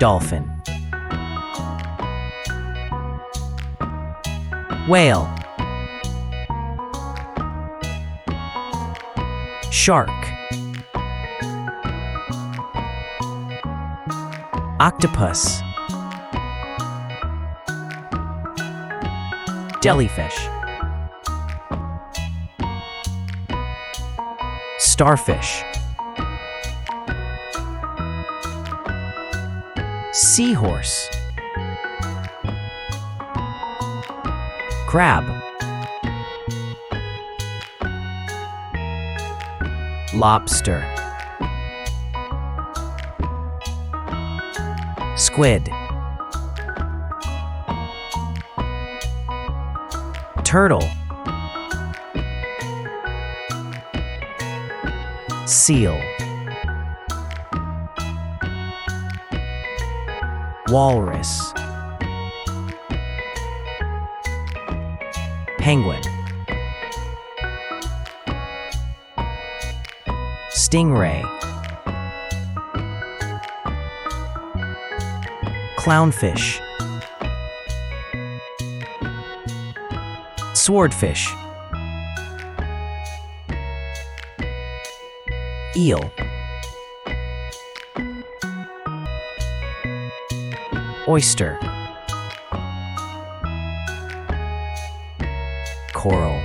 Dolphin. Whale. Shark. Octopus. Jellyfish. Starfish. Seahorse. Crab. Lobster. Squid. Turtle. Seal. Walrus. Penguin. Stingray. Clownfish. Swordfish. Eel. Oyster. Coral.